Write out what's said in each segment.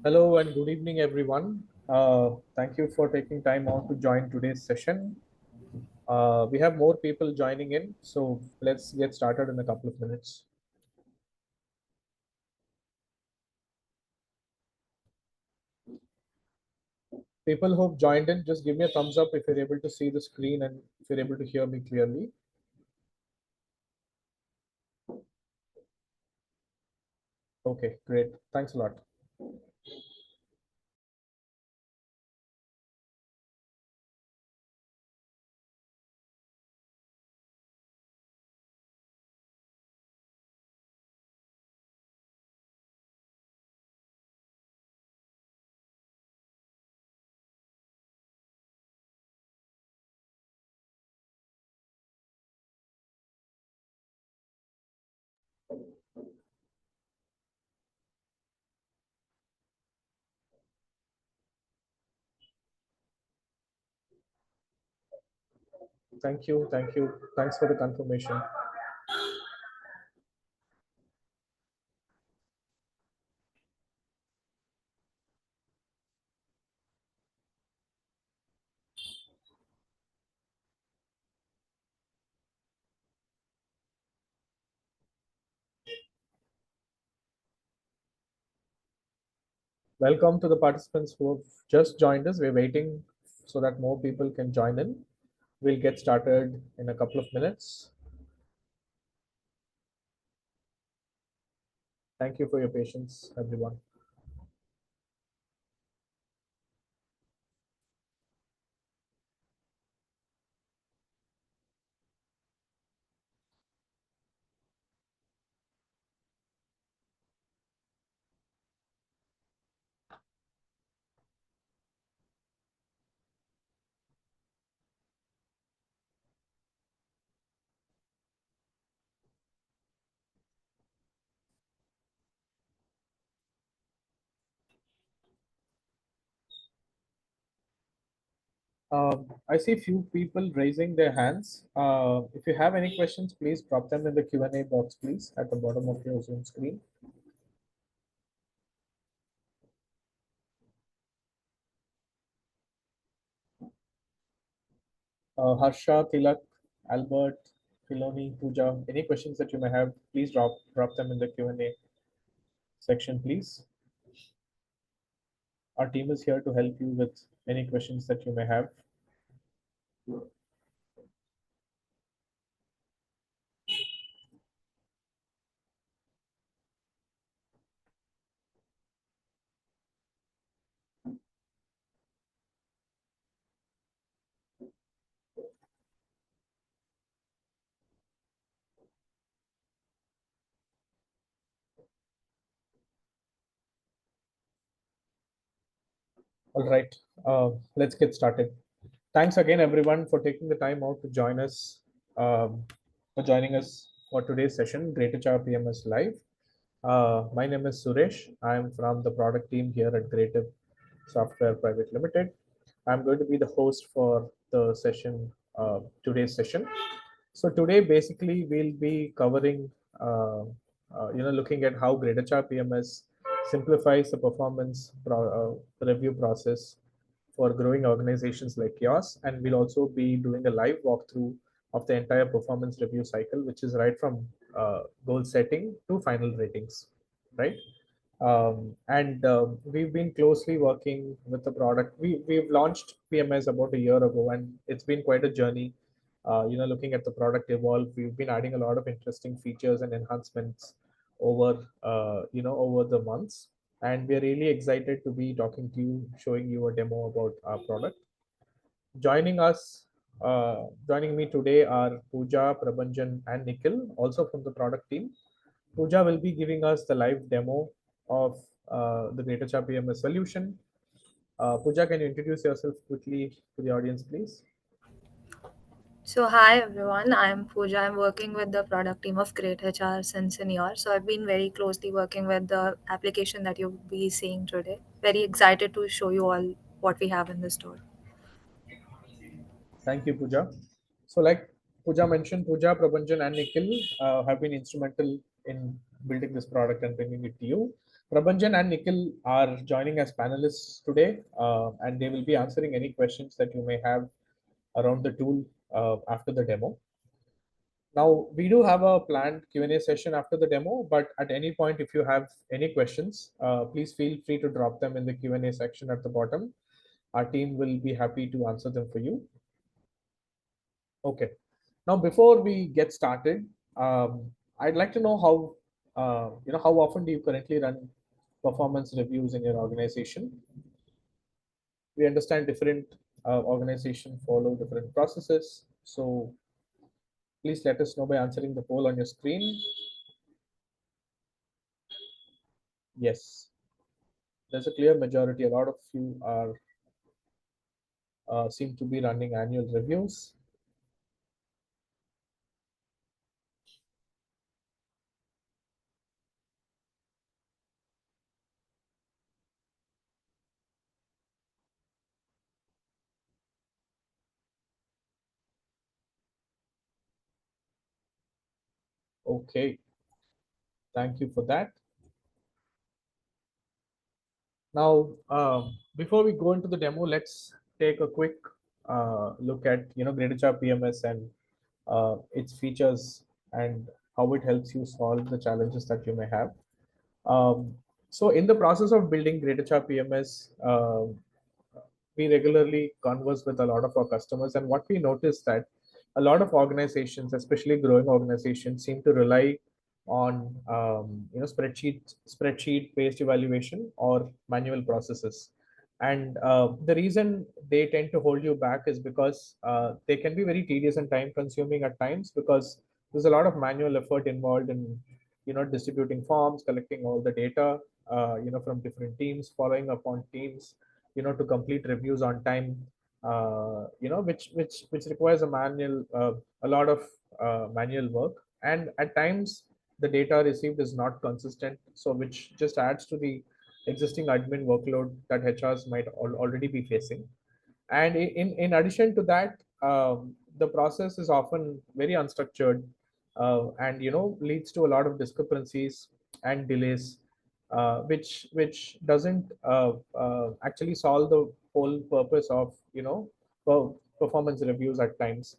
Hello and good evening, everyone. Thank you for taking time out to join today's session. We have more people joining in, so let's get started in a couple of minutes. People who've joined in, just give me a thumbs up if you're able to see the screen and if you're able to hear me clearly. Okay, great. Thanks a lot. Thank you. Thank you. Thanks for the confirmation. Welcome to the participants who have just joined us. We're waiting so that more people can join in. We'll get started in a couple of minutes. Thank you for your patience, everyone. I see few people raising their hands. If you have any questions, please drop them in the Q&A box, please, at the bottom of your Zoom screen. Harsha, Tilak, Albert, Filoni, Pooja, any questions that you may have, please drop them in the Q&A section, please. Our team is here to help you with any questions that you may have. All right, let's get started. Thanks again, everyone, for taking the time out to join us, for joining us for today's session, greytHR PMS Live. My name is Suresh. I am from the product team here at Greytribe Software Private Limited. I'm going to be the host for the session, today's session. So today, basically, we'll be covering, looking at how greytHR PMS simplifies the performance review process for growing organizations like yours, and we'll also be doing a live walkthrough of the entire performance review cycle, which is right from goal setting to final ratings, right? And we've been closely working with the product. We've launched PMS about a year ago, and it's been quite a journey. Looking at the product evolve, we've been adding a lot of interesting features and enhancements over the months, and we're really excited to be talking to you, showing you a demo about our product. Joining us, joining me today are Pooja, Prabhanjan, and Nikhil, also from the product team. Pooja will be giving us the live demo of the greytHR PMS solution. Pooja, can you introduce yourself quickly to the audience, please? So hi everyone, I'm Pooja. I'm working with the product team of greytHR since a year. So I've been very closely working with the application that you'll be seeing today. Very excited to show you all what we have in the store. Thank you, Pooja. So, like Pooja mentioned, Pooja, Prabhanjan, and Nikhil have been instrumental in building this product and bringing it to you. Prabhanjan and Nikhil are joining as panelists today, and they will be answering any questions that you may have around the tool after the demo. Now, we do have a planned Q&A session after the demo, but at any point, if you have any questions, please feel free to drop them in the Q&A section at the bottom. Our team will be happy to answer them for you. Okay. Now, before we get started, I'd like to know how often do you currently run performance reviews in your organization? We understand different organizations follow different processes. So please let us know by answering the poll on your screen. Yes, there's a clear majority. A lot of you are seem to be running annual reviews. Okay, thank you for that. Now, before we go into the demo, let's take a quick look at greytHR PMS and its features and how it helps you solve the challenges that you may have. So, in the process of building greytHR PMS, we regularly converse with a lot of our customers, and what we notice that a lot of organizations, especially growing organizations, seem to rely on spreadsheet based evaluation or manual processes. And the reason they tend to hold you back is because they can be very tedious and time consuming at times, because there's a lot of manual effort involved in distributing forms, collecting all the data from different teams, following up on teams to complete reviews on time, which requires a lot of manual work, and at times the data received is not consistent, so which just adds to the existing admin workload that HRs might already be facing. And in addition to that, the process is often very unstructured, and leads to a lot of discrepancies and delays, which doesn't actually solve the whole purpose of performance reviews at times.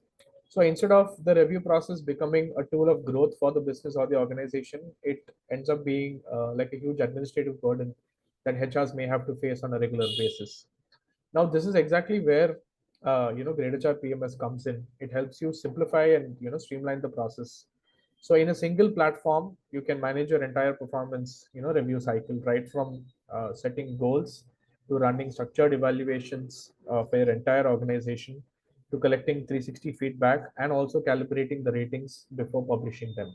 So instead of the review process becoming a tool of growth for the business or the organization, it ends up being like a huge administrative burden that HRs may have to face on a regular basis. Now, this is exactly where greytHR PMS comes in. It helps you simplify and streamline the process. So, in a single platform, you can manage your entire performance review cycle, right from setting goals to running structured evaluations for your entire organization, to collecting 360 feedback and also calibrating the ratings before publishing them.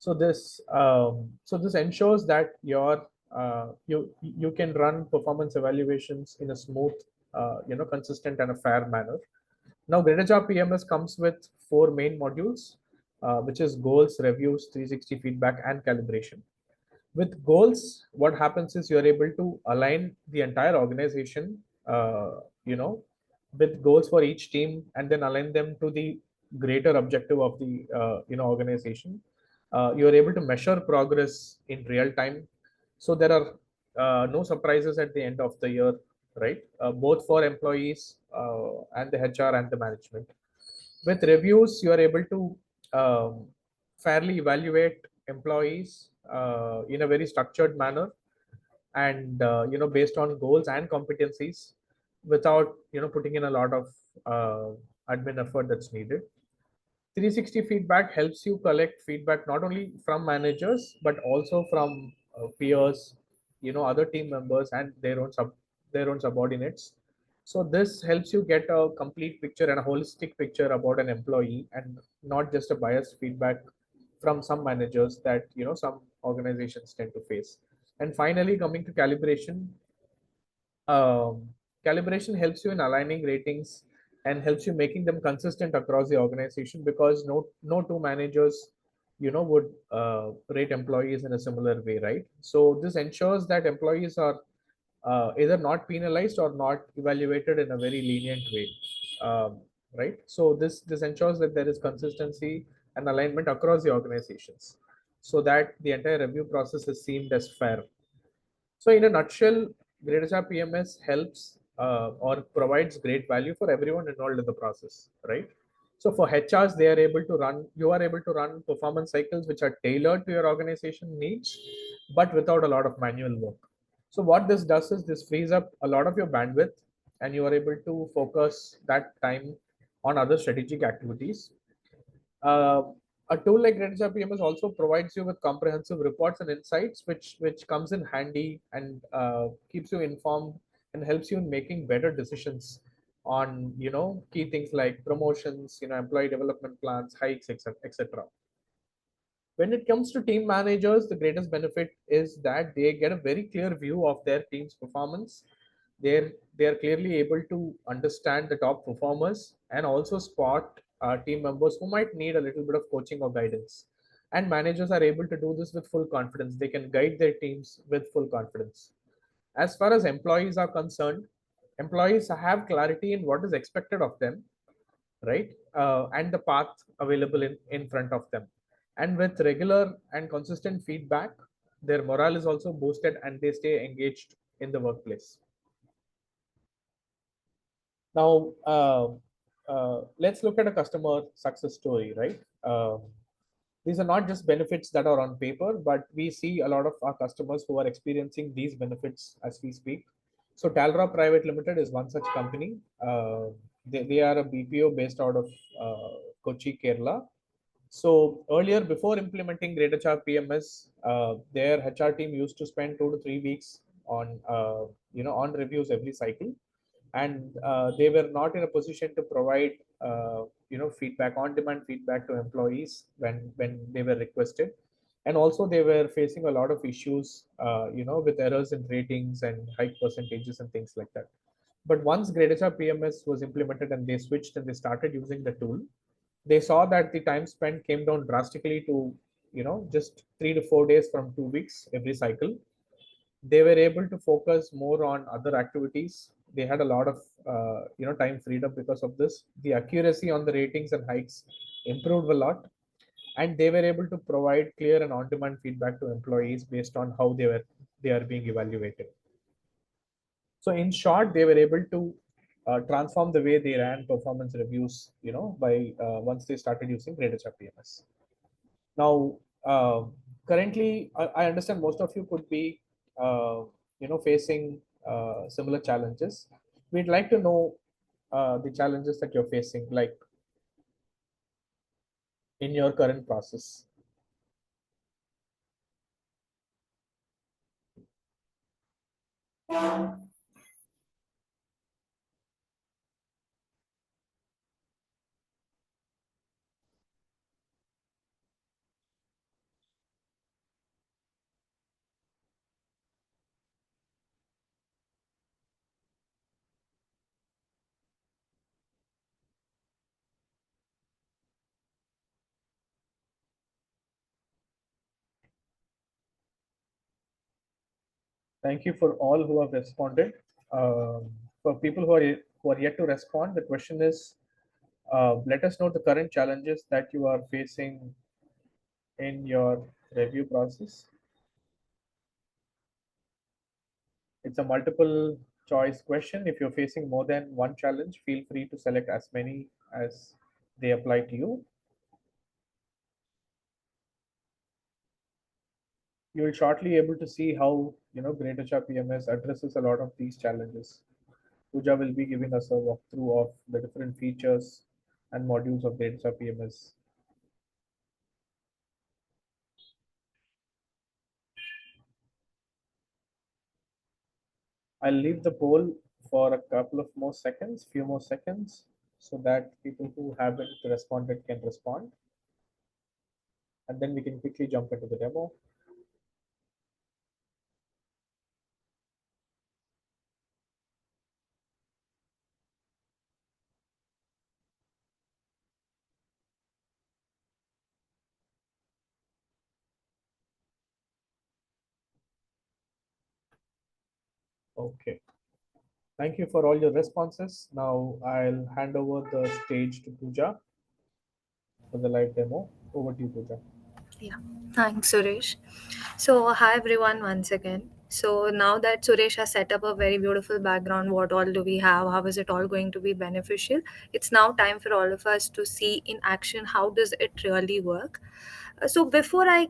So this ensures that you can run performance evaluations in a smooth, consistent and a fair manner. Now, greytHR PMS comes with four main modules, which is goals, reviews, 360 feedback, and calibration. With goals, what happens is you're able to align the entire organization, with goals for each team, and then align them to the greater objective of the organization. You're able to measure progress in real time, so there are no surprises at the end of the year, right? Both for employees and the HR and the management. With reviews, you are able to fairly evaluate employees in a very structured manner, and based on goals and competencies, without putting in a lot of admin effort that's needed. 360 feedback helps you collect feedback not only from managers but also from peers, other team members and their own subordinates. So this helps you get a complete picture and a holistic picture about an employee, and not just a biased feedback from some managers that some organizations tend to face. And finally, coming to calibration, um, calibration helps you in aligning ratings and helps you making them consistent across the organization, because no two managers would rate employees in a similar way, right? So this ensures that employees are either not penalized or not evaluated in a very lenient way, right? So this ensures that there is consistency and alignment across the organizations. so that the entire review process is seemed as fair. So in a nutshell, greytHR PMS helps or provides great value for everyone involved in the process, right? So for HRs, you are able to run performance cycles which are tailored to your organization needs, but without a lot of manual work. So what this does is this frees up a lot of your bandwidth, and you are able to focus that time on other strategic activities. uh, a tool like greytHR PMS also provides you with comprehensive reports and insights, which comes in handy and keeps you informed and helps you in making better decisions on key things like promotions, employee development plans, hikes, etc. etc. When it comes to team managers, the greatest benefit is that they get a very clear view of their team's performance. They're clearly able to understand the top performers and also spot team members who might need a little bit of coaching or guidance. And managers are able to do this with full confidence. They can guide their teams with full confidence. As far as employees are concerned, employees have clarity in what is expected of them, right? And the path available in front of them. And with regular and consistent feedback, their morale is also boosted and they stay engaged in the workplace. Now, let's look at a customer success story, right? These are not just benefits that are on paper, but we see a lot of our customers who are experiencing these benefits as we speak. So, Talra Private Limited is one such company. They are a BPO based out of Kochi, Kerala. So earlier, before implementing greytHR PMS, their HR team used to spend 2 to 3 weeks on on reviews every cycle, and they were not in a position to provide feedback, on demand feedback to employees when they were requested. And also they were facing a lot of issues with errors in ratings and high percentages and things like that. But once greytHR PMS was implemented and they switched and they started using the tool, they saw that the time spent came down drastically to just 3 to 4 days from 2 weeks every cycle. They were able to focus more on other activities. They had a lot of time freed up because of this. The accuracy on the ratings and hikes improved a lot, and they were able to provide clear and on-demand feedback to employees based on how they are being evaluated. So in short, they were able to transform the way they ran performance reviews, by once they started using greytHR PMS. Now, currently, I understand most of you could be, facing similar challenges. We'd like to know the challenges that you're facing, like in your current process. Thank you for all who have responded. For people who are yet to respond, the question is, let us know the current challenges that you are facing in your review process. It's a multiple choice question. If you're facing more than one challenge, feel free to select as many as they apply to you. You will shortly able to see how greytHR PMS addresses a lot of these challenges. Pooja will be giving us a walkthrough of the different features and modules of greytHR PMS. I'll leave the poll for a couple of more seconds, few more seconds, so that people who haven't responded can respond. And then we can quickly jump into the demo. Okay. Thank you for all your responses. Now I'll hand over the stage to Pooja for the live demo. Over to you, Pooja. Yeah, thanks, Suresh. So, hi everyone once again. So, now that Suresh has set up a very beautiful background, what all do we have? How is it all going to be beneficial? It's now time for all of us to see in action how does it really work. So, before I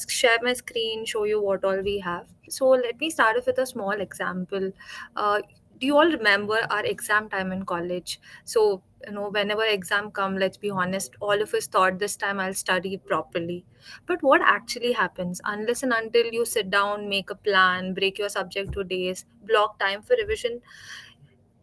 share my screen, show you what all we have. So, let me start off with a small example. Do you all remember our exam time in college? So, whenever exam come, let's be honest, all of us thought this time I'll study properly, but what actually happens unless and until you sit down, make a plan, break your subject to days, block time for revision?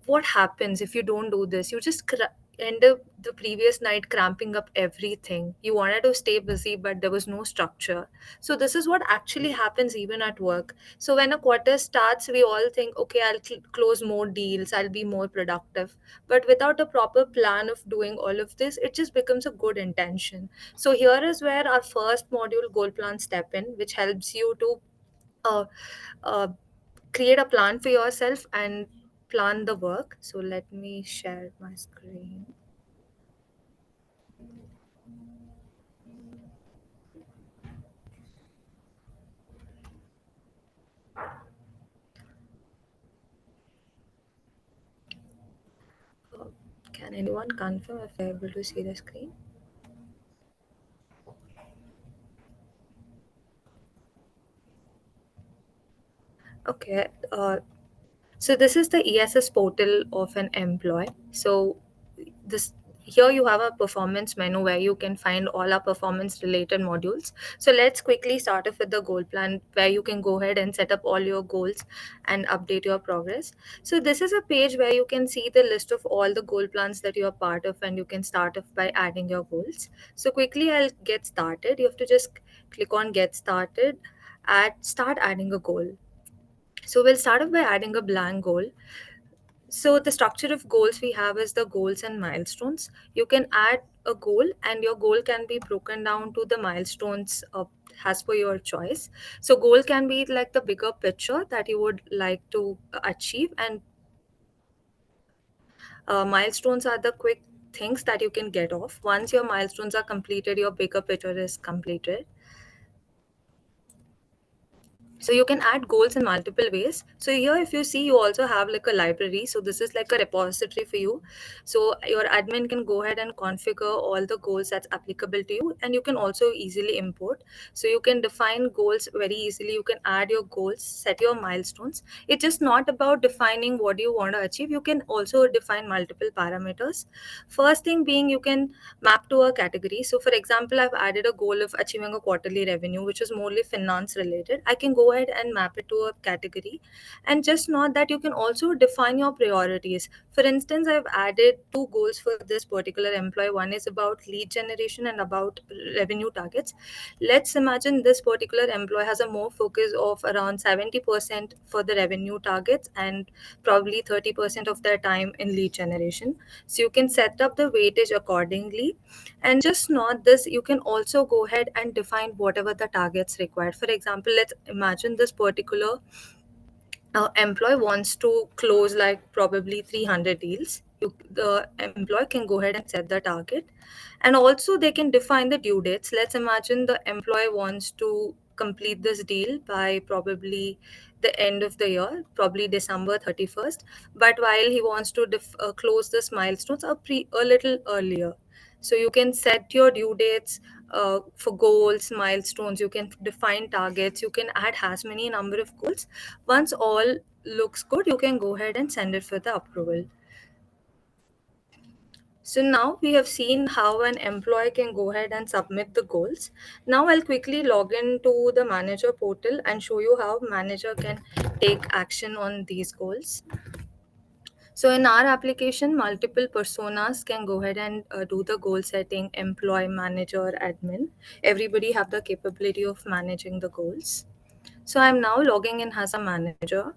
What happens if you don't do this? You just end up the previous night cramping up everything. You wanted to stay busy, but there was no structure. So this is what actually happens even at work. So when a quarter starts, we all think, okay, I'll close more deals, I'll be more productive. But without a proper plan of doing all of this, it just becomes a good intention. So here is where our first module goal plan step in, which helps you to uh, uh, create a plan for yourself and plan the work. So let me share my screen. Uh, can anyone confirm if they're able to see the screen? Okay. So this is the ESS portal of an employee. So this here you have a performance menu where you can find all our performance related modules. So let's quickly start off with the goal plan where you can go ahead and set up all your goals and update your progress. So this is a page where you can see the list of all the goal plans that you are part of, and you can start off by adding your goals. So quickly I'll get started. You have to just click on get started, start adding a goal. So we'll start off by adding a blank goal. So the structure of goals we have is the goals and milestones. You can add a goal, and your goal can be broken down to the milestones as per your choice. So goal can be like the bigger picture that you would like to achieve, and milestones are the quick things that you can get off. Once your milestones are completed, your bigger picture is completed. So you can add goals in multiple ways. So here if you see, you also have like a library, so this is like a repository for you. So your admin can go ahead and configure all the goals that's applicable to you, and you can also easily import. So you can define goals very easily. You can add your goals, set your milestones. It's just not about defining what you want to achieve. You can also define multiple parameters. First thing being, you can map to a category. So for example, I've added a goal of achieving a quarterly revenue, which is morely finance related. I can go ahead and map it to a category. And just not that, you can also define your priorities. For instance, I've added two goals for this particular employee. One is about lead generation and about revenue targets. Let's imagine this particular employee has a more focus of around 70% for the revenue targets and probably 30% of their time in lead generation. So you can set up the weightage accordingly. And just not this, you can also go ahead and define whatever the targets required. For example, let's imagine this particular employee wants to close like probably 300 deals. The employee can go ahead and set the target, and also they can define the due dates. Let's imagine the employee wants to complete this deal by probably the end of the year, probably December 31st, but while he wants to close this milestones a little earlier. So you can set your due dates for goals, milestones. You can define targets. You can add as many number of goals. Once all looks good, you can go ahead and send it for the approval. So now we have seen how an employee can go ahead and submit the goals. Now I'll quickly log into the manager portal and show you how manager can take action on these goals. So in our application, multiple personas can go ahead and do the goal setting: employee, manager, admin. Everybody have the capability of managing the goals. So I'm now logging in as a manager.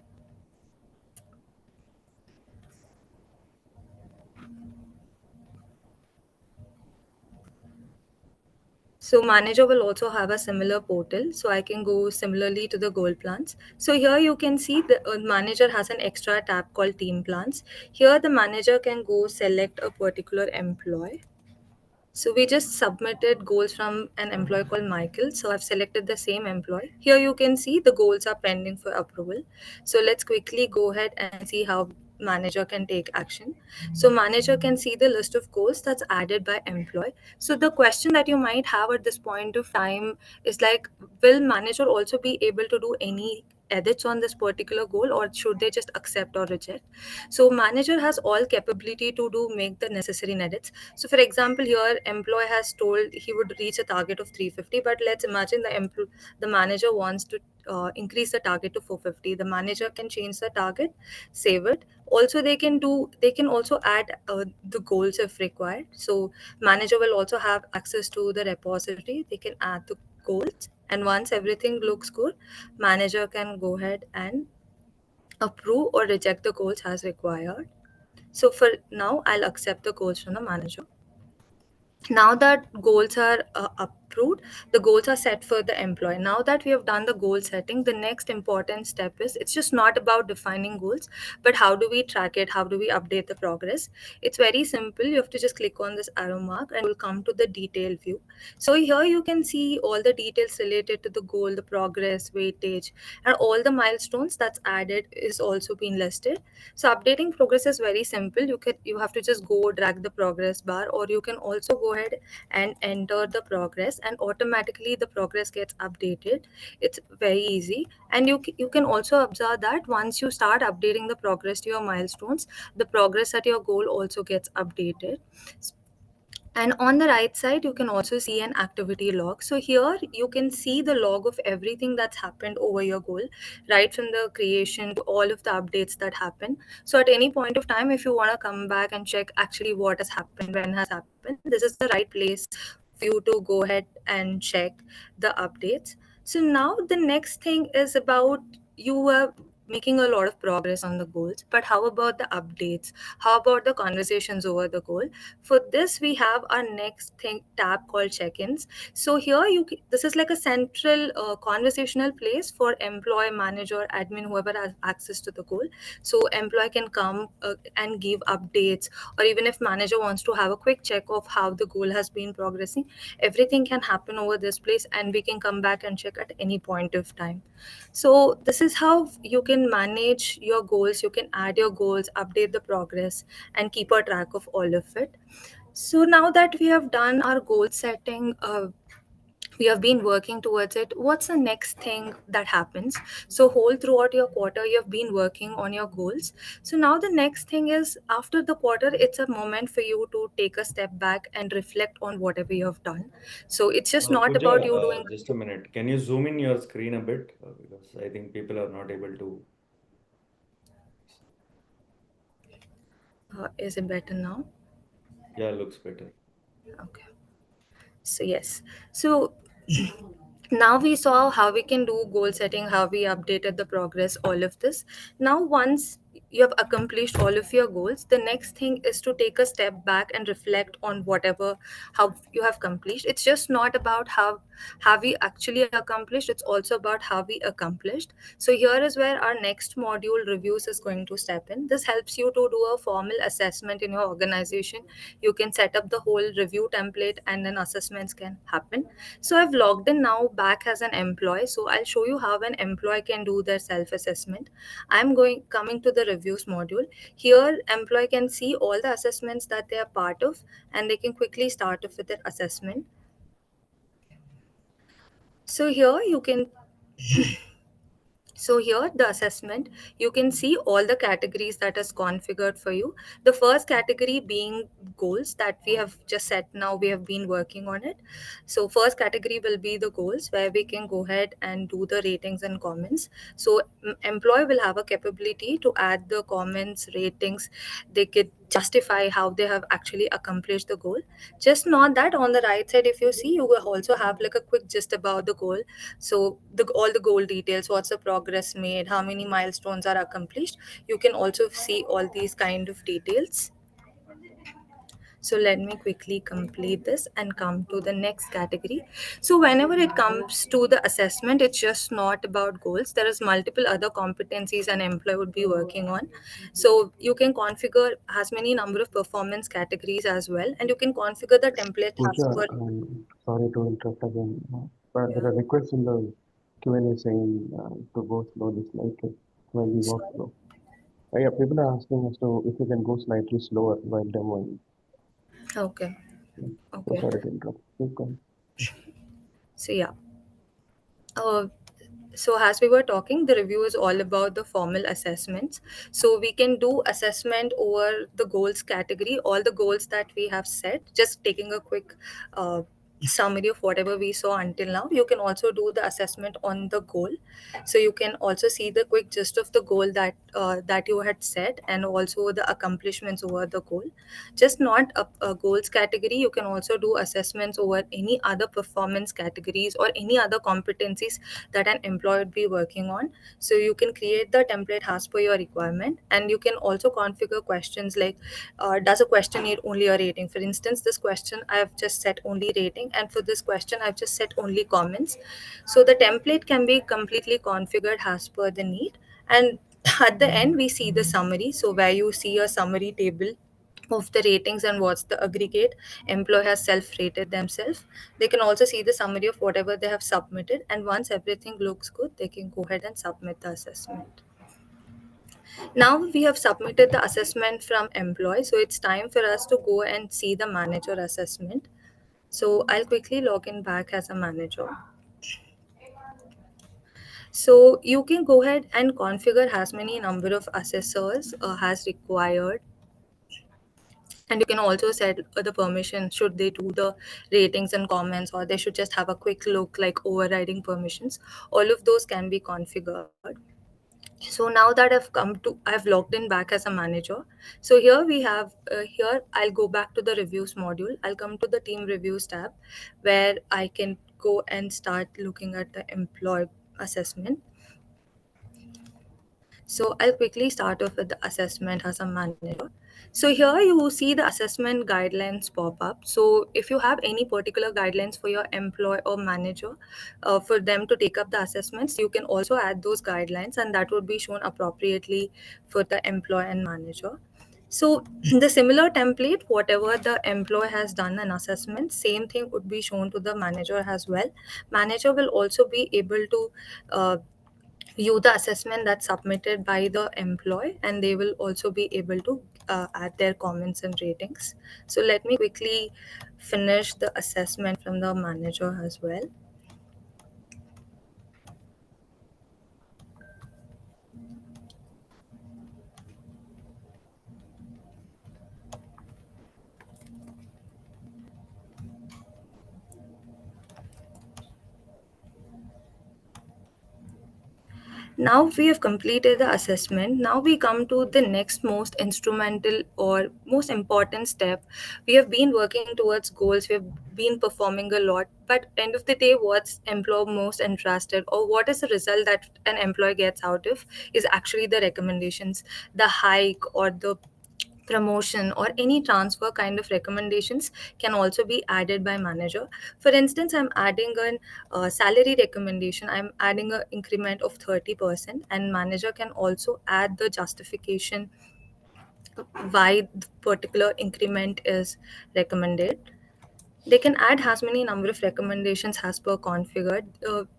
So manager will also have a similar portal. So I can go similarly to the goal plans. So here you can see the manager has an extra tab called team plans. Here the manager can go select a particular employee. So we just submitted goals from an employee called Michael. So I've selected the same employee. Here you can see the goals are pending for approval. So let's quickly go ahead and see how manager can take action. So manager can see the list of goals that's added by employee. So the question that you might have at this point of time is like, will manager also be able to do any edits on this particular goal, or should they just accept or reject? So manager has all capability to do make the necessary edits. So for example, here employee has told he would reach a target of 350, but let's imagine the manager wants to increase the target to 450. The manager can change the target, save it. Also, they can also add the goals if required. So manager will also have access to the repository. They can add the goals, and once everything looks good, manager can go ahead and approve or reject the goals as required. So for now, I'll accept the goals from the manager. Now that goals are approved, the goals are set for the employee. Now that we have done the goal setting, the next important step is, it's just not about defining goals, but how do we track it, how do we update the progress. It's very simple. You have to just click on this arrow mark and you'll come to the detail view. So here you can see all the details related to the goal, the progress, weightage, and all the milestones that's added is also been listed. So updating progress is very simple. You have to just go drag the progress bar, or you can also go ahead and enter the progress, and automatically the progress gets updated. It's very easy, and you can also observe that once you start updating the progress to your milestones, the progress at your goal also gets updated. And on the right side, you can also see an activity log. So here you can see the log of everything that's happened over your goal, right from the creation to all of the updates that happen. So at any point of time, if you want to come back and check actually what has happened, when has happened, this is the right place for you to go ahead and check the updates. So now the next thing is about, you are making a lot of progress on the goals, but how about the updates? How about the conversations over the goal? For this, we have our next thing tab called check-ins. So here this is like a central conversational place for employee, manager, admin, whoever has access to the goal. So employee can come and give updates, or even if manager wants to have a quick check of how the goal has been progressing, everything can happen over this place, and we can come back and check at any point of time. So this is how you can manage your goals. You can add your goals, update the progress, and keep a track of all of it. So now that we have done our goal setting, we have been working towards it. What's the next thing that happens? So whole throughout your quarter, you have been working on your goals. So now the next thing is, after the quarter, it's a moment for you to take a step back and reflect on whatever you have done. So it's just not Pooja, about you doing. just a minute. Can you zoom in your screen a bit? Because I think people are not able to. Is it better now? Yeah, looks better. Okay. So yes. So now we saw how we can do goal setting, how we updated the progress, all of this. Now once you have accomplished all of your goals, the next thing is to take a step back and reflect on whatever, how you have accomplished. It's just not about how have we actually accomplished, it's also about how we accomplished. So here is where our next module, reviews, is going to step in. This helps you to do a formal assessment in your organization. You can set up the whole review template, and then assessments can happen. So I've logged in now back as an employee. So I'll show you how an employee can do their self-assessment. I'm going coming to the reviews module. Here, employee can see all the assessments that they are part of, and they can quickly start off with their assessment. So here you can So here the assessment, you can see all the categories that is configured for you. The first category being goals that we have just set. Now we have been working on it. So first category will be the goals, where we can go ahead and do the ratings and comments. So employee will have a capability to add the comments, ratings. They could justify how they have actually accomplished the goal. Just not that, on the right side, if you see, you will also have like a quick gist about the goal. So all the goal details, what's the progress made, how many milestones are accomplished. You can also see all these kind of details. So let me quickly complete this and come to the next category. So whenever it comes to the assessment, it's just not about goals. There is multiple other competencies an employee would be working on. So you can configure as many number of performance categories as well, and you can configure the template as Pooja, per. sorry to interrupt again, but there are requests in the Q&A saying to go slowly, slightly while we walk slow. Yeah, people are asking us to if we can go slightly slower while demoing. Okay. Yeah. So Okay. sorry to interrupt. Keep going. So yeah. Uh, so as we were talking, the review is all about the formal assessments. So we can do assessment over the goals category, all the goals that we have set. Just taking a quick summary of whatever we saw until now. You can also do the assessment on the goal. So you can also see the quick gist of the goal that you had set, and also the accomplishments over the goal. Just not a goals category, you can also do assessments over any other performance categories or any other competencies that an employee would be working on. So you can create the template as per your requirement, and you can also configure questions like, does a question need only a rating? For instance, this question I have just set only rating, and for this question I've just set only comments. So the template can be completely configured as per the need. And at the end we see the summary, so where you see a summary table of the ratings and what's the aggregate employee has self-rated themselves. They can also see the summary of whatever they have submitted, and once everything looks good, they can go ahead and submit the assessment. Now we have submitted the assessment from employee, so it's time for us to go and see the manager assessment. So I'll quickly log in back as a manager. So you can go ahead and configure as many number of assessors as required, and you can also set the permission should they do the ratings and comments, or they should just have a quick look like overriding permissions. All of those can be configured. So now that I've logged in back as a manager. So here we have here I'll go back to the reviews module. I'll come to the team reviews tab, where I can go and start looking at the employee assessment. So I'll quickly start off with the assessment as a manager. So here you see the assessment guidelines pop up. So if you have any particular guidelines for your employee or manager, for them to take up the assessments, you can also add those guidelines, and that would be shown appropriately for the employee and manager. So the similar template, whatever the employee has done an assessment, same thing would be shown to the manager as well. Manager will also be able to view the assessment that's submitted by the employee, and they will also be able to add their comments and ratings. So let me quickly finish the assessment from the manager as well. Now we have completed the assessment. Now we come to the next most instrumental or most important step. We have been working towards goals, we have been performing a lot, but end of the day, what's employer most interested, or what is the result that an employee gets out of, is actually the recommendations, the hike or the promotion or any transfer kind of recommendations can also be added by manager. For instance, I'm adding an salary recommendation, I'm adding an increment of 30%, and manager can also add the justification why the particular increment is recommended. They can add as many number of recommendations as per configured.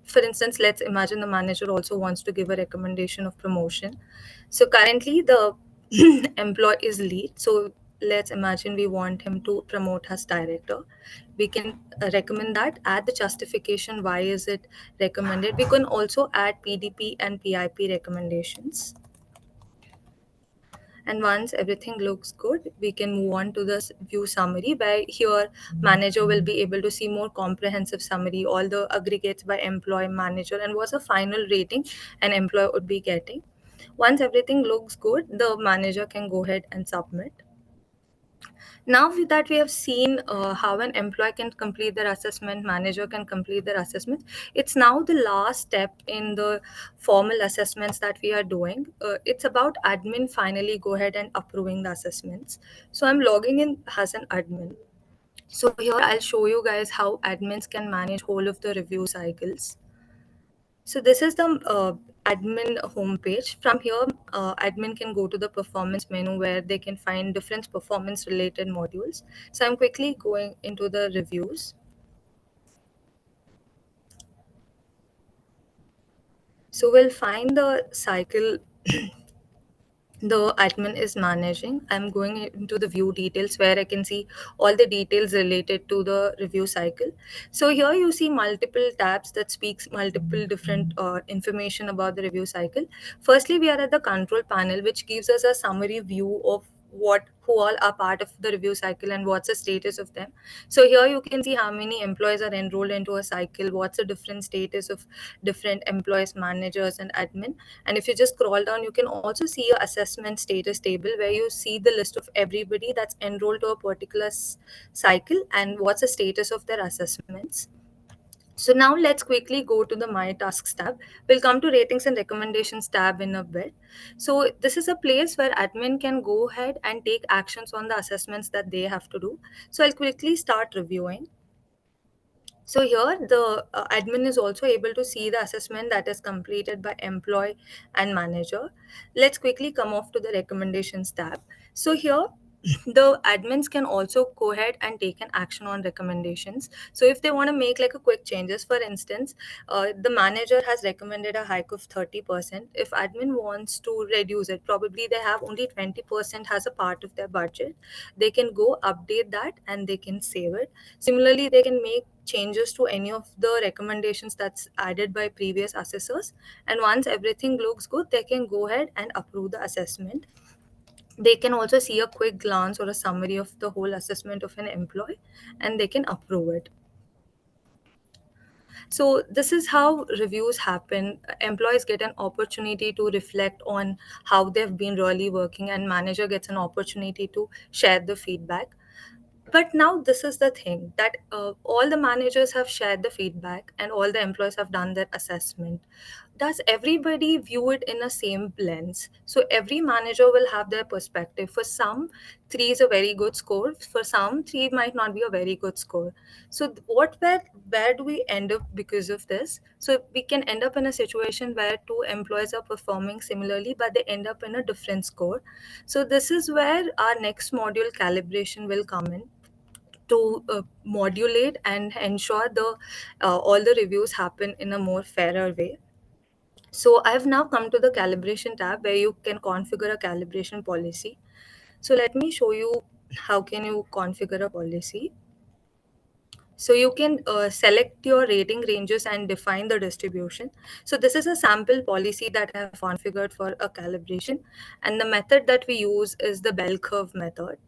For instance, let's imagine the manager also wants to give a recommendation of promotion. So currently the employee is lead. So let's imagine we want him to promote as director. We can recommend that, add the justification why is it recommended. We can also add PDP and PIP recommendations. And once everything looks good, we can move on to the view summary, where here manager will be able to see more comprehensive summary, all the aggregates by employee, manager, and what's the final rating an employee would be getting. Once everything looks good, the manager can go ahead and submit. Now that we have seen how an employee can complete their assessment, manager can complete their assessment, it's now the last step in the formal assessments that we are doing. It's about admin finally go ahead and approving the assessments. So I'm logging in as an admin. So here I'll show you guys how admins can manage whole of the review cycles. So this is the admin homepage. From here, admin can go to the performance menu where they can find different performance related modules. So I'm quickly going into the reviews. So we'll find the cycle the admin is managing. I'm going into the view details where I can see all the details related to the review cycle. So here you see multiple tabs that speaks multiple different information about the review cycle. Firstly, we are at the control panel, which gives us a summary view of who all are part of the review cycle and what's the status of them. So here you can see how many employees are enrolled into a cycle, what's the different status of different employees, managers, and admin. And if you just scroll down, you can also see your assessment status table where you see the list of everybody that's enrolled to a particular cycle and what's the status of their assessments. So now let's quickly go to the My Tasks tab. We'll come to Ratings and Recommendations tab in a bit. So this is a place where admin can go ahead and take actions on the assessments that they have to do. So I'll quickly start reviewing. So here the admin is also able to see the assessment that is completed by employee and manager. Let's quickly come off to the recommendations tab. So here the admins can also go ahead and take an action on recommendations. So if they want to make like a quick changes, for instance, the manager has recommended a hike of 30%. If admin wants to reduce it, probably they have only 20% as a part of their budget, they can go update that and they can save it. Similarly, they can make changes to any of the recommendations that's added by previous assessors, and once everything looks good, they can go ahead and approve the assessment. They can also see a quick glance or a summary of the whole assessment of an employee and they can approve it. So this is how reviews happen. Employees get an opportunity to reflect on how they've been really working, and manager gets an opportunity to share the feedback. But now this is the thing that all the managers have shared the feedback and all the employees have done their assessment. Does everybody view it in a same lens? So every manager will have their perspective. For some, 3 is a very good score. For some, 3 might not be a very good score. So where do we end up because of this? So we can end up in a situation where two employees are performing similarly, but they end up in a different score. So this is where our next module, calibration, will come in to modulate and ensure the all the reviews happen in a more fairer way. So I've now come to the calibration tab where you can configure a calibration policy. So let me show you how can you configure a policy. So you can select your rating ranges and define the distribution. So this is a sample policy that I have configured for a calibration, and the method that we use is the bell curve method.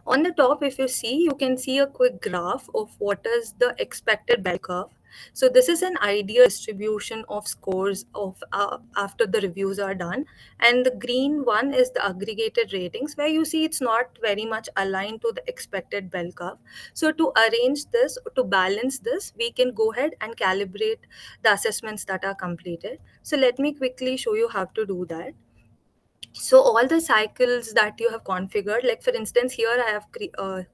On the top, if you see, you can see a quick graph of what is the expected bell curve. So this is an ideal distribution of scores of after the reviews are done. And the green one is the aggregated ratings, where you see it's not very much aligned to the expected bell curve. So to arrange this, to balance this, we can go ahead and calibrate the assessments that are completed. So let me quickly show you how to do that. So all the cycles that you have configured, like for instance here I have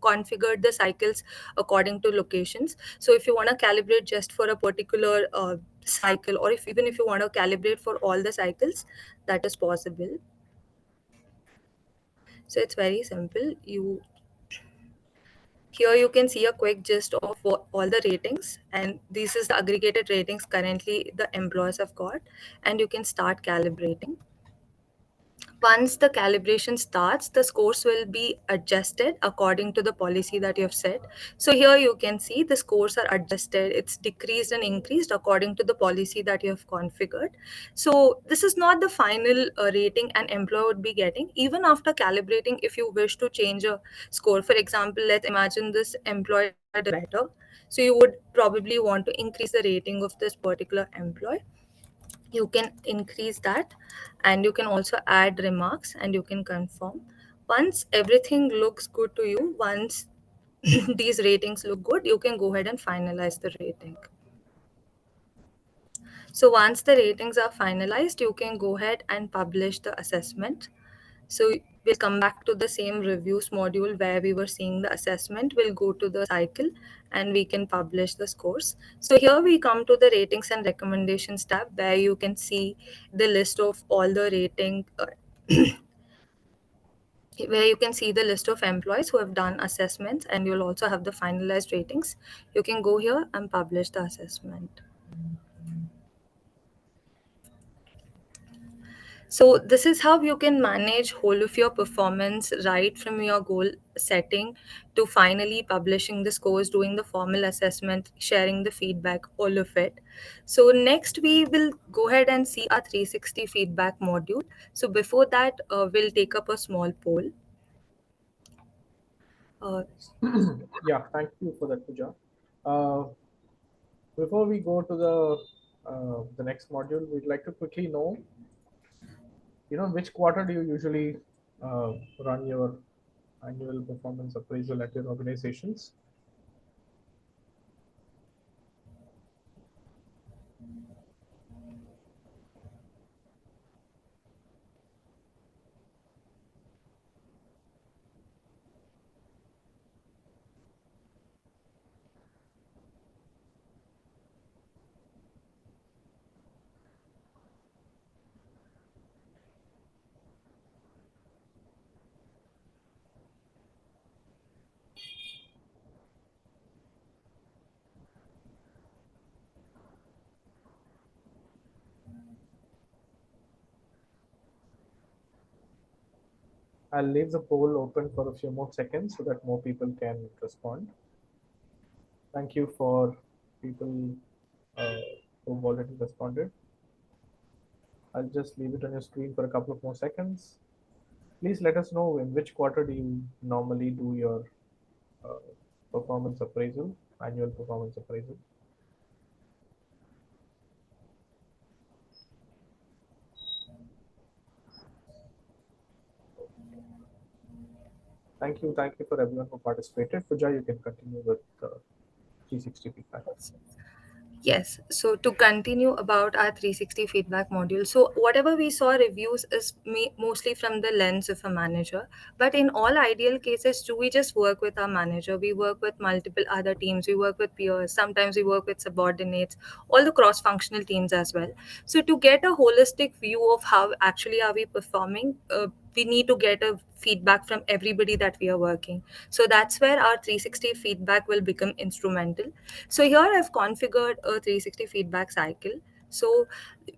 configured the cycles according to locations. So if you want to calibrate just for a particular cycle, or if even if you want to calibrate for all the cycles, that is possible. So it's very simple. You here you can see a quick gist of all the ratings, and this is the aggregated ratings currently the employees have got, and you can start calibrating. Once the calibration starts, the scores will be adjusted according to the policy that you have set. So here you can see the scores are adjusted. It's decreased and increased according to the policy that you have configured. So this is not the final rating an employee would be getting. Even after calibrating, if you wish to change a score, for example, let's imagine this employee did better. So you would probably want to increase the rating of this particular employee. You can increase that, and you can also add remarks and you can confirm. Once everything looks good to you, once these ratings look good, you can go ahead and finalize the rating. So once the ratings are finalized, you can go ahead and publish the assessment. So we'll come back to the same reviews module where we were seeing the assessment. We'll go to the cycle and we can publish the scores. So here we come to the ratings and recommendations tab where you can see the list of all the rating where you can see the list of employees who have done assessments, and you'll also have the finalized ratings. You can go here and publish the assessment. So this is how you can manage whole of your performance right from your goal setting to finally publishing the scores, doing the formal assessment, sharing the feedback, all of it. So next we will go ahead and see our 360 feedback module. So before that, we'll take up a small poll. Yeah, thank you for that, Pooja. Before we go to the next module, we'd like to quickly know, which quarter do you usually run your annual performance appraisal at your organizations? I'll leave the poll open for a few more seconds so that more people can respond. Thank you for people who've already responded. I'll just leave it on your screen for a couple of more seconds. Please let us know in which quarter do you normally do your performance appraisal, annual performance appraisal. Thank you for everyone who participated. Pooja, you can continue with 360 feedback. Yes, so to continue about our 360 feedback module, so whatever we saw reviews is mostly from the lens of a manager. But in all ideal cases, do we just work with our manager? We work with multiple other teams, we work with peers, sometimes we work with subordinates, all the cross functional teams as well. So to get a holistic view of how actually are we performing, we need to get a feedback from everybody that we are working. So that's where our 360 feedback will become instrumental. So here I've configured a 360 feedback cycle. So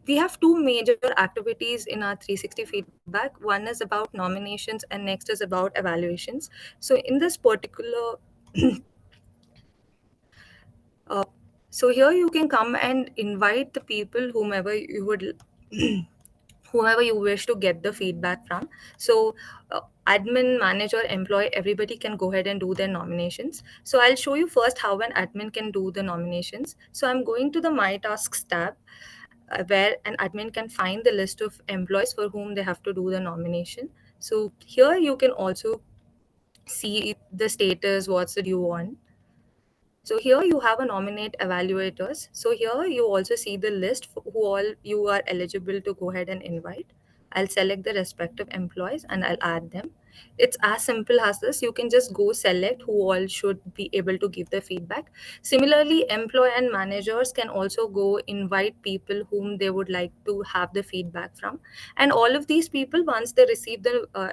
we have two major activities in our 360 feedback. One is about nominations and next is about evaluations. So in this particular so here you can come and invite the people whomever you would whoever you wish to get the feedback from. So admin, manager, employee, everybody can go ahead and do their nominations. So I'll show you first how an admin can do the nominations. So I'm going to the My Tasks tab where an admin can find the list of employees for whom they have to do the nomination. So here you can also see the status, what's the due on. So here you have a nominate evaluators. So here you also see the list for who all you are eligible to go ahead and invite. I'll select the respective employees and I'll add them. It's as simple as this. You can just go select who all should be able to give the feedback. Similarly, employee and managers can also go invite people whom they would like to have the feedback from. And all of these people, once they receive the uh,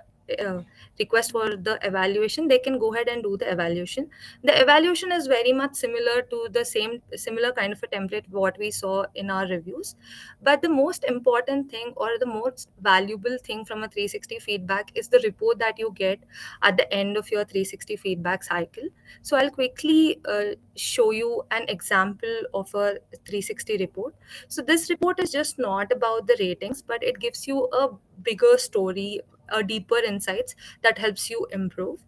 request for the evaluation, they can go ahead and do the evaluation. The evaluation is very much similar to the similar kind of a template what we saw in our reviews. But the most important thing or the most valuable thing from a 360 feedback is the report that you get at the end of your 360 feedback cycle. So I'll quickly show you an example of a 360 report. So this report is just not about the ratings, but it gives you a bigger story, a deeper insights that helps you improve.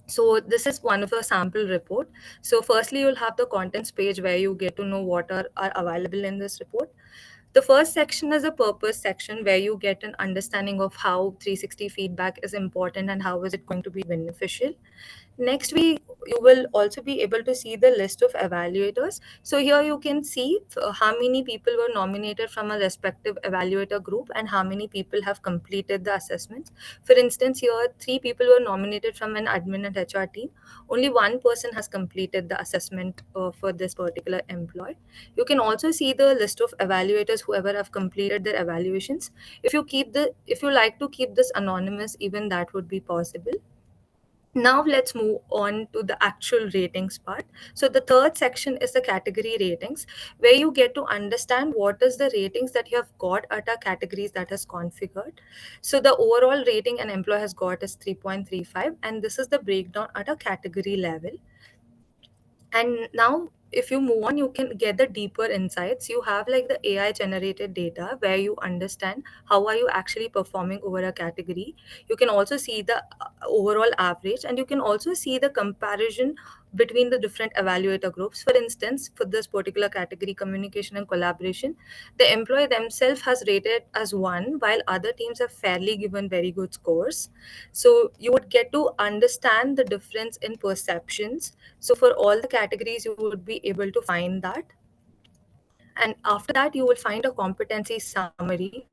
So this is one of a sample report. So firstly, you'll have the contents page where you get to know what are available in this report. The first section is a purpose section where you get an understanding of how 360 feedback is important and how is it going to be beneficial. Next, you will also be able to see the list of evaluators. So here you can see how many people were nominated from a respective evaluator group and how many people have completed the assessments. For instance, here 3 people were nominated from an admin and HR team. Only 1 person has completed the assessment for this particular employee. You can also see the list of evaluators whoever have completed their evaluations. If you like to keep this anonymous, even that would be possible. Now let's move on to the actual ratings part. So the third section is the category ratings, where you get to understand what is the ratings that you have got at a categories that is configured. So the overall rating an employee has got is 3.35, and this is the breakdown at a category level. And now if you move on, you can get the deeper insights. You have like the AI generated data where you understand how are you actually performing over a category. You can also see the overall average, and you can also see the comparison between the different evaluator groups. For instance, for this particular category, communication and collaboration, the employee themselves has rated as 1 while other teams have fairly given very good scores. So you would get to understand the difference in perceptions. So for all the categories, you would be able to find that. And after that, you will find a competency summary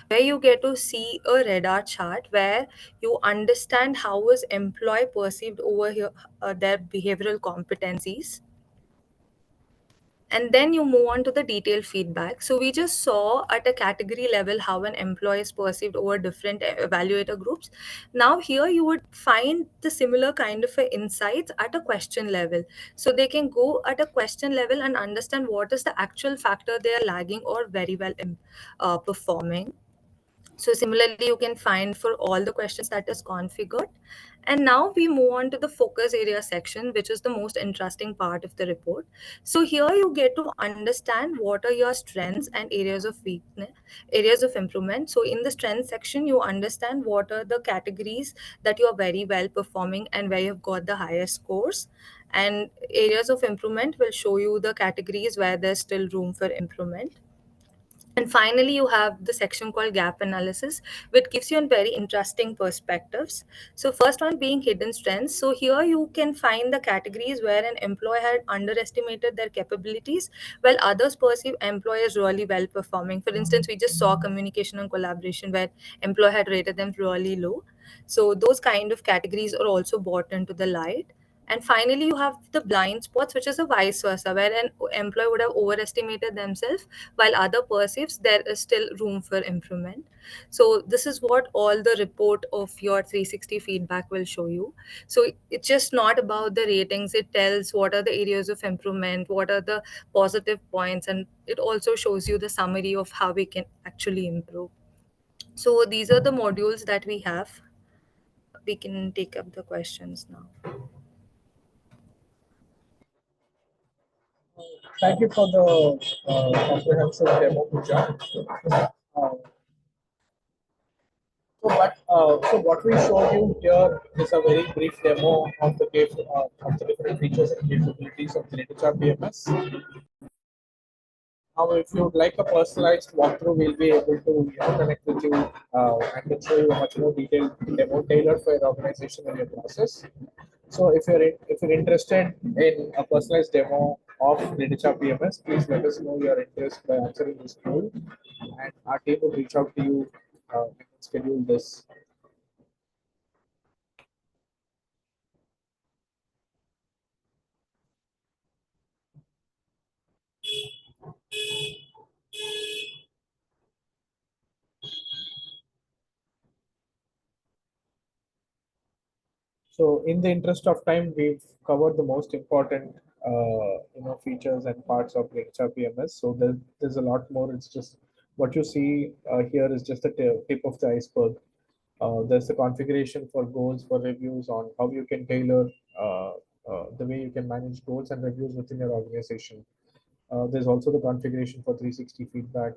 where you get to see a radar chart where you understand how is employee perceived over here, their behavioral competencies. And then you move on to the detailed feedback. So we just saw at a category level how an employee is perceived over different evaluator groups. Now here you would find the similar kind of insights at a question level. So they can go at a question level and understand what is the actual factor they are lagging or very well performing. So similarly, you can find for all the questions that is configured. And now we move on to the focus area section, which is the most interesting part of the report. So here you get to understand what are your strengths and areas of weakness, areas of improvement. So in the strength section, you understand what are the categories that you are very well performing and where you've got the highest scores. And areas of improvement will show you the categories where there's still room for improvement. And finally, you have the section called gap analysis, which gives you a very interesting perspectives. So first one being hidden strengths. So here you can find the categories where an employee had underestimated their capabilities, while others perceive employers really well performing. For instance, we just saw communication and collaboration where employee had rated them really low. So those kind of categories are also brought into the light. And finally, you have the blind spots, which is a vice versa, where an employee would have overestimated themselves while other perceives there is still room for improvement. So this is what all the report of your 360 feedback will show you. So it's just not about the ratings. It tells what are the areas of improvement, what are the positive points, and it also shows you the summary of how we can actually improve. So these are the modules that we have. We can take up the questions now. Thank you for the comprehensive demo, Pooja. So what we showed you here is a very brief demo of the different features and capabilities of greytHR PMS. Now, if you would like a personalized walkthrough, we'll be able to connect with you and then show you a much more detailed demo tailored for your organization and your process. So, if you're interested in a personalized demo of greytHR PMS, please let us know your interest by answering this poll, and our team will reach out to you and schedule this. So, in the interest of time, we've covered the most important, features and parts of greytHR PMS. So there's a lot more. It's just what you see here is just the tip of the iceberg. There's the configuration for goals, for reviews on how you can tailor the way you can manage goals and reviews within your organization. There's also the configuration for 360 feedback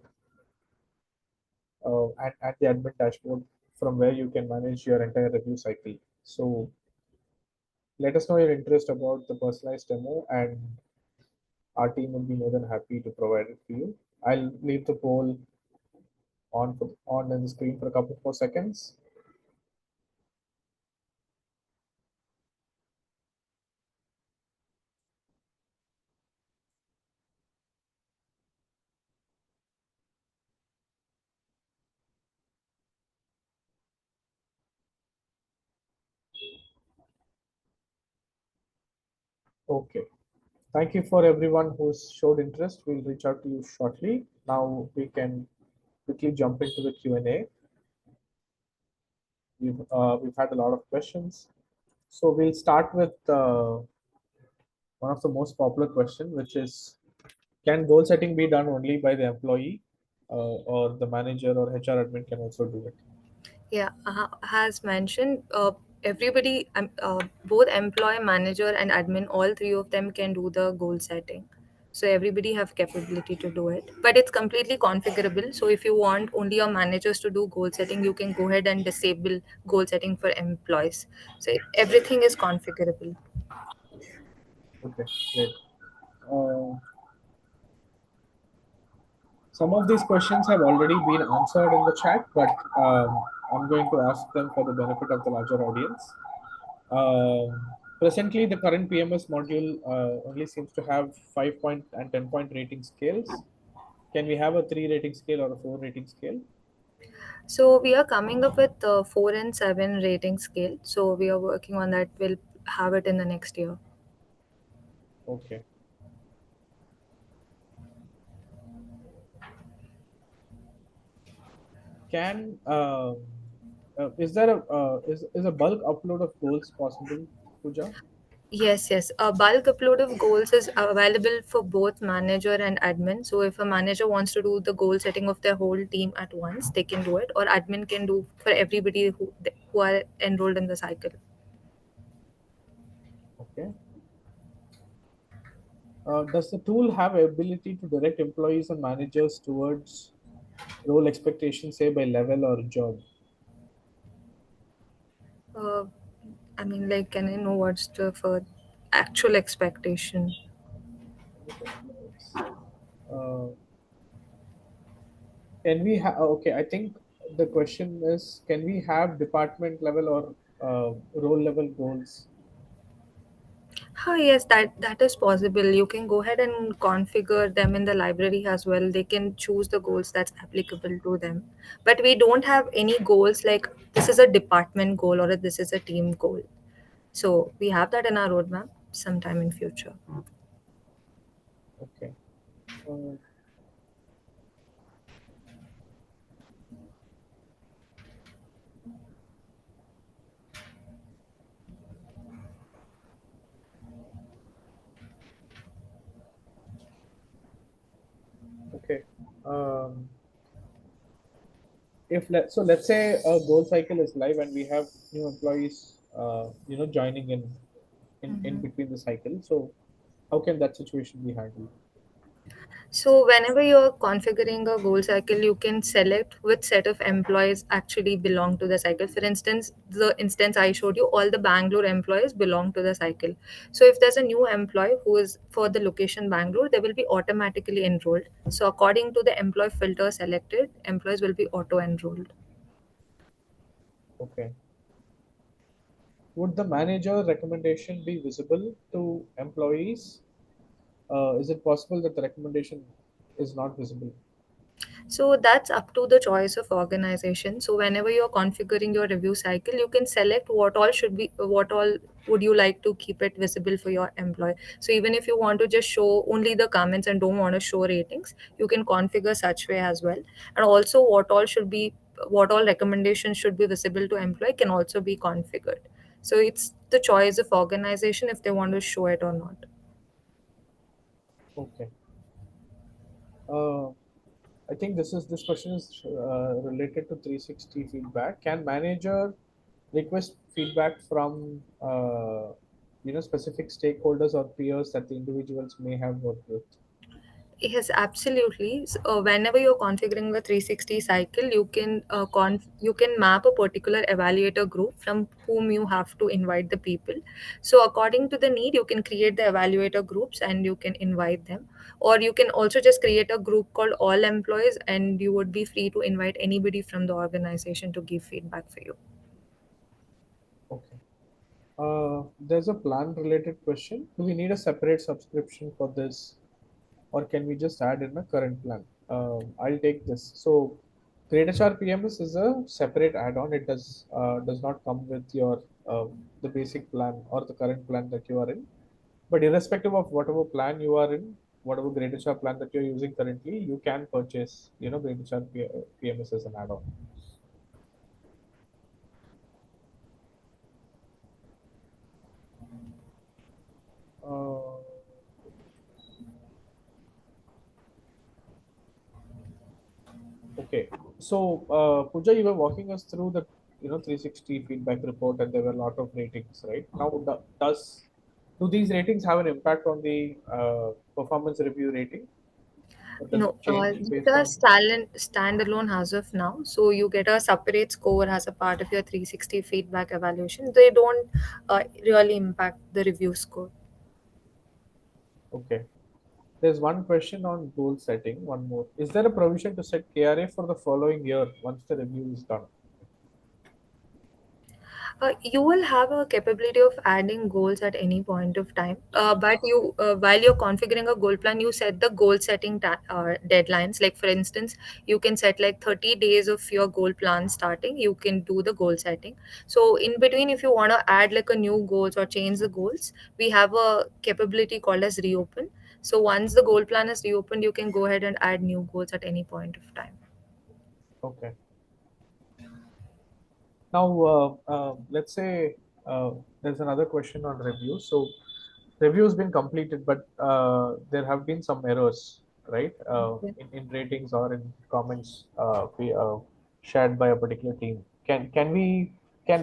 and the admin dashboard from where you can manage your entire review cycle. So let us know your interest about the personalized demo, and our team will be more than happy to provide it to you. I'll leave the poll on in the screen for a couple more seconds. Okay. Thank you for everyone who's showed interest. We'll reach out to you shortly. Now we can quickly jump into the Q&A. We've had a lot of questions. So we'll start with one of the most popular question, which is, can goal setting be done only by the employee, or the manager or HR admin can also do it? Yeah, as mentioned, everybody, both employee, manager, and admin, all three of them can do the goal setting. So everybody have capability to do it, but it's completely configurable. So if you want only your managers to do goal setting, you can go ahead and disable goal setting for employees. So everything is configurable. Okay, great. Uh, some of these questions have already been answered in the chat, but I'm going to ask them for the benefit of the larger audience. Presently, the current PMS module only seems to have 5-point and 10-point rating scales. Can we have a 3 rating scale or a 4 rating scale? So we are coming up with 4 and 7 rating scale. So we are working on that. We'll have it in the next year. Okay. Can is there is a bulk upload of goals possible, Pooja? Yes, yes. A bulk upload of goals is available for both manager and admin. So if a manager wants to do the goal setting of their whole team at once, they can do it, or admin can do for everybody who are enrolled in the cycle. Okay. Does the tool have ability to direct employees and managers towards role expectations, say by level or job? Uh, I mean, like, can I know what's the for actual expectation? Okay. Uh, can we have? Okay, I think the question is, can we have department level or role level goals? Yes, that is possible. You can go ahead and configure them in the library as well. They can choose the goals that's applicable to them. But we don't have any goals like this is a department goal or this is a team goal. So we have that in our roadmap sometime in future. Okay. Uh, okay. Um, if let's say a goal cycle is live and we have new employees, joining in Mhm. between the cycle. So how can that situation be handled? So whenever you're configuring a goal cycle, you can select which set of employees actually belong to the cycle. For instance, the instance I showed you, all the Bangalore employees belong to the cycle. So if there's a new employee who is for the location Bangalore, they will be automatically enrolled. So according to the employee filter selected, employees will be auto enrolled. Okay. Would the manager recommendation be visible to employees? Is it possible that the recommendation is not visible? So that's up to the choice of organization. So whenever you're configuring your review cycle, you can select what all would you like to keep it visible for your employee. So even if you want to just show only the comments and don't want to show ratings, you can configure such way as well. And also what all recommendations should be visible to employee can also be configured. So it's the choice of organization if they want to show it or not. Okay. Uh, I think this question is related to 360 feedback. Can manager request feedback from specific stakeholders or peers that the individuals may have worked with? Yes, absolutely. So, whenever you're configuring a 360 cycle, you can map a particular evaluator group from whom you have to invite the people. So according to the need, you can create the evaluator groups and you can invite them. Or you can also just create a group called all employees and you would be free to invite anybody from the organization to give feedback for you. Okay. There's a plan related question. Do we need a separate subscription for this, or can we just add in a current plan? I'll take this. So, greytHR PMS is a separate add-on. It does not come with your the basic plan or the current plan that you are in. But irrespective of whatever plan you are in, whatever greytHR plan that you're using currently, you can purchase, greytHR PMS as an add-on. Uh, Okay. So, Pooja, you were walking us through the 360 feedback report, and there were a lot of ratings, right? Now, do these ratings have an impact on the performance review rating, or does No, it change it's based a on? standalone as of now. So you get a separate score as a part of your 360 feedback evaluation. They don't really impact the review score. Okay. There's one question on goal setting. One more. Is there a provision to set KRA for the following year once the review is done? You will have a capability of adding goals at any point of time. But while you're configuring a goal plan, you set the goal setting deadlines. Like for instance, you can set like 30 days of your goal plan starting. You can do the goal setting. So in between, if you want to add like a new goals or change the goals, we have a capability called as reopen. So once the goal plan is reopened, you can go ahead and add new goals at any point of time. Okay. Now, let's say there's another question on review. So, review has been completed, but there have been some errors, right? In ratings or in comments shared by a particular team. Can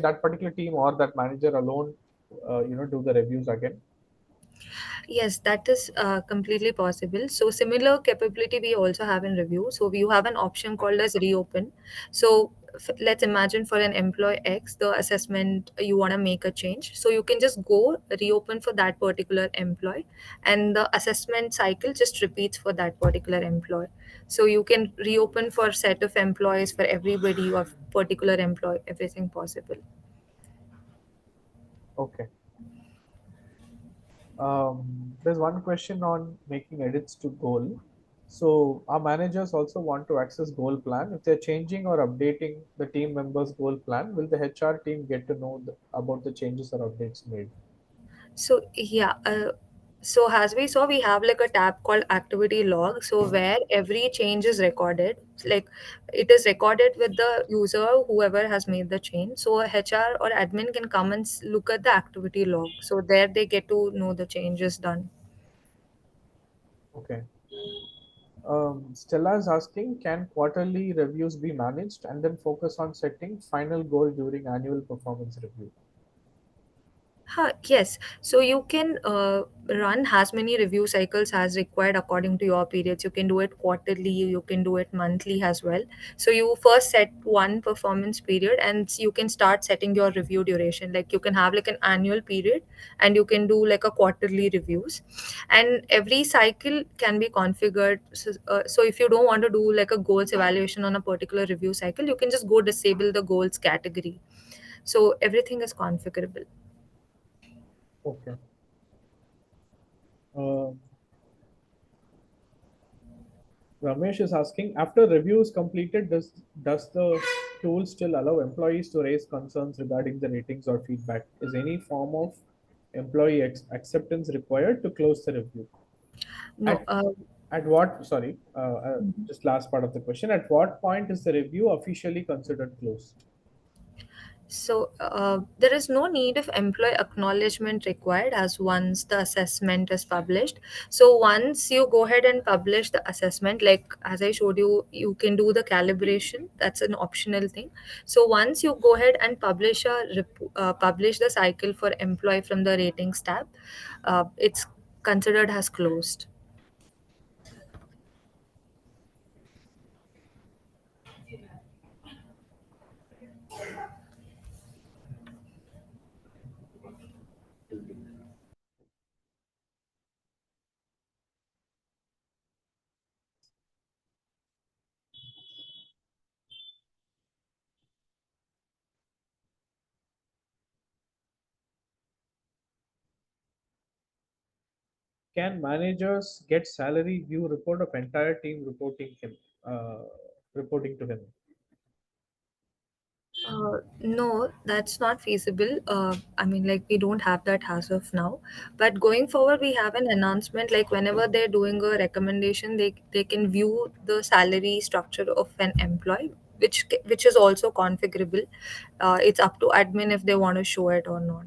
that particular team or that manager alone, do the reviews again? Yes, that is completely possible. So similar capability we also have in review. So you have an option called as reopen. So let's imagine for an employee X, the assessment you want to make a change. So you can just go reopen for that particular employee, and the assessment cycle just repeats for that particular employee. So you can reopen for set of employees for everybody or particular employee, everything possible. Okay. There's one question on making edits to goal. So our managers also want to access goal plan. If they're changing or updating the team members' goal plan, will the HR team get to know about the changes or updates made? So yeah, so as we saw, we have like a tab called activity log. So where every change is recorded, like it is recorded with the user, whoever has made the change. So a HR or admin can come and look at the activity log. So there they get to know the changes done. Okay. Stella is asking, can quarterly reviews be managed and then focus on setting final goal during annual performance review? Yes, so you can run as many review cycles as required according to your periods. You can do it quarterly, you can do it monthly as well. So you first set one performance period and you can start setting your review duration. Like you can have like an annual period and you can do like a quarterly reviews. And every cycle can be configured. So if you don't want to do like a goals evaluation on a particular review cycle, you can just go disable the goals category. So everything is configurable. Okay. Uh, Ramesh is asking, after review is completed, does the tool still allow employees to raise concerns regarding the ratings or feedback? Is any form of employee acceptance required to close the review? No, At at what? Sorry, just last part of the question. At what point is the review officially considered closed? so there is no need of employee acknowledgement required as once the assessment is published. So once you go ahead and publish the assessment, like as I showed you, you can do the calibration. That's an optional thing. So once you go ahead and publish the cycle for employee from the ratings tab, it's considered as closed. can managers get salary view report of entire team reporting to him? No, that's not feasible. I mean, like, we don't have that as of now. But going forward, we have an announcement like whenever they're doing a recommendation, they can view the salary structure of an employee, which is also configurable. It's up to admin if they want to show it or not.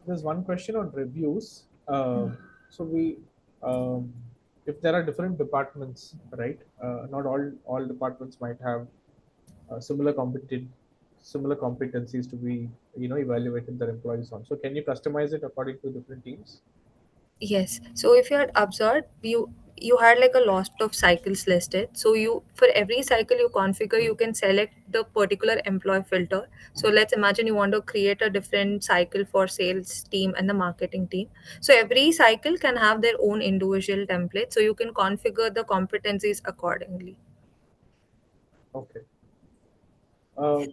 There's one question on reviews. So we, um, if there are different departments, right? Not all departments might have similar similar competencies to be evaluated their employees on. So can you customize it according to different teams? Yes. So if you had observed, you had like a lot of cycles listed. So you for every cycle you configure, you can select the particular employee filter. So let's imagine you want to create a different cycle for sales team and the marketing team. So every cycle can have their own individual template. So you can configure the competencies accordingly. Okay. Uh,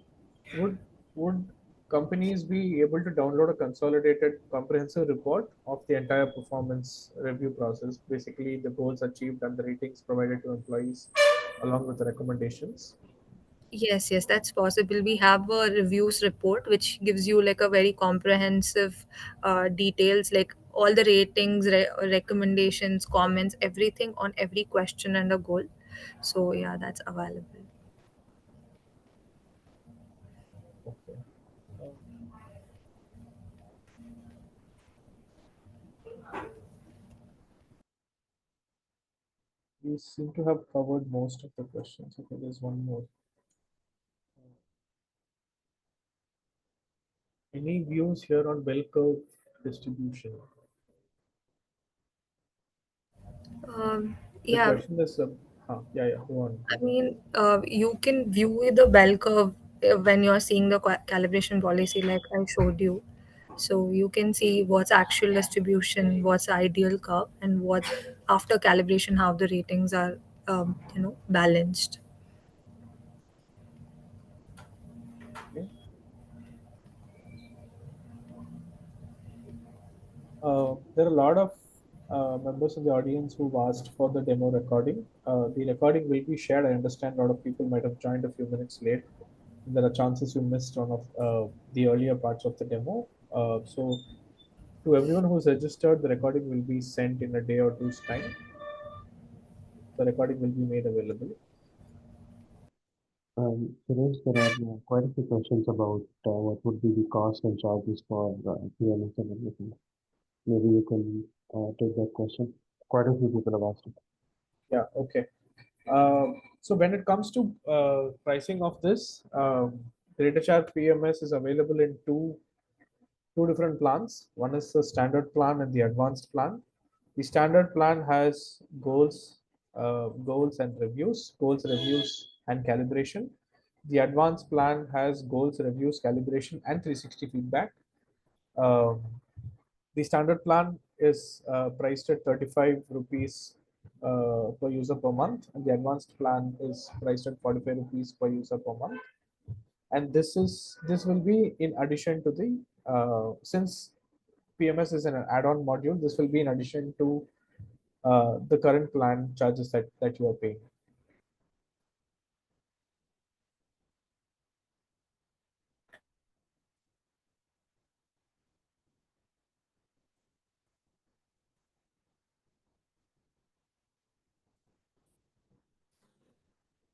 would would companies be able to download a consolidated comprehensive report of the entire performance review process, basically the goals achieved and the ratings provided to employees along with the recommendations? Yes, that's possible. We have a reviews report which gives you like a very comprehensive details, like all the ratings, recommendations, comments, everything on every question and a goal. So yeah, that's available. Okay. Um, we seem to have covered most of the questions. Okay, there's one more. Any views here on bell curve distribution? The Yeah, question is, yeah, go on. I mean, you can view the bell curve when you're seeing the calibration policy, like I showed you. So you can see what's actual distribution, what's ideal curve, and what after calibration how the ratings are, balanced. Okay. There are a lot of members in the audience who've asked for the demo recording. The recording will be shared. I understand a lot of people might have joined a few minutes late. There are chances you missed one of the earlier parts of the demo. So, to everyone who's registered, the recording will be sent in a day or two's time. The recording will be made available. Suresh, there are quite a few questions about what would be the cost and charges for PMS and everything. Maybe you can take that question. Quite a few people have asked it. Yeah, okay. So when it comes to pricing of this, greytHR PMS is available in two different plans. One is the standard plan and the advanced plan. The standard plan has goals and reviews and calibration. The advanced plan has goals, reviews, calibration, and 360 feedback. Um, the standard plan is priced at 35 rupees per user per month, and the advanced plan is priced at 45 rupees per user per month. And this will be in addition to the since PMS is an add-on module. This will be in addition to the current plan charges that you are paying.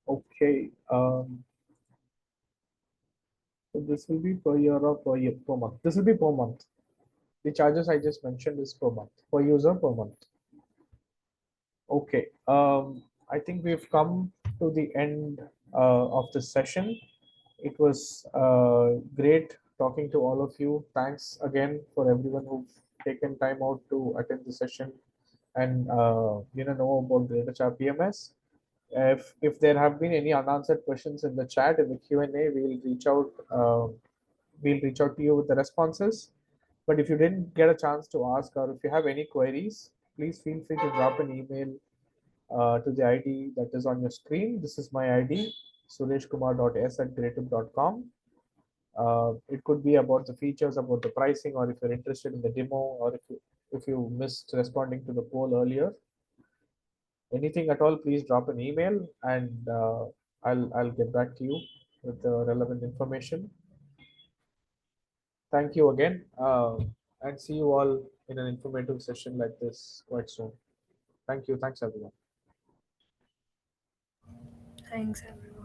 Okay. So this will be per year or per month. This will be per month. The charges I just mentioned is per month, per user per month. Okay. I think we've come to the end of the session. It was great talking to all of you. Thanks again for everyone who've taken time out to attend the session and know about the greytHR PMS. If there have been any unanswered questions in the chat in the Q&A, we'll reach out we'll reach out to you with the responses. But if you didn't get a chance to ask, or if you have any queries, please feel free to drop an email to the ID that is on your screen. This is my ID, sureshkumar.s@greytribe.com. It could be about the features, about the pricing, or if you're interested in the demo, or if you missed responding to the poll earlier. Anything at all, please drop an email, and I'll get back to you with the relevant information. Thank you again, and see you all in an informative session like this quite soon. Thank you. Thanks, everyone. Thanks, everyone.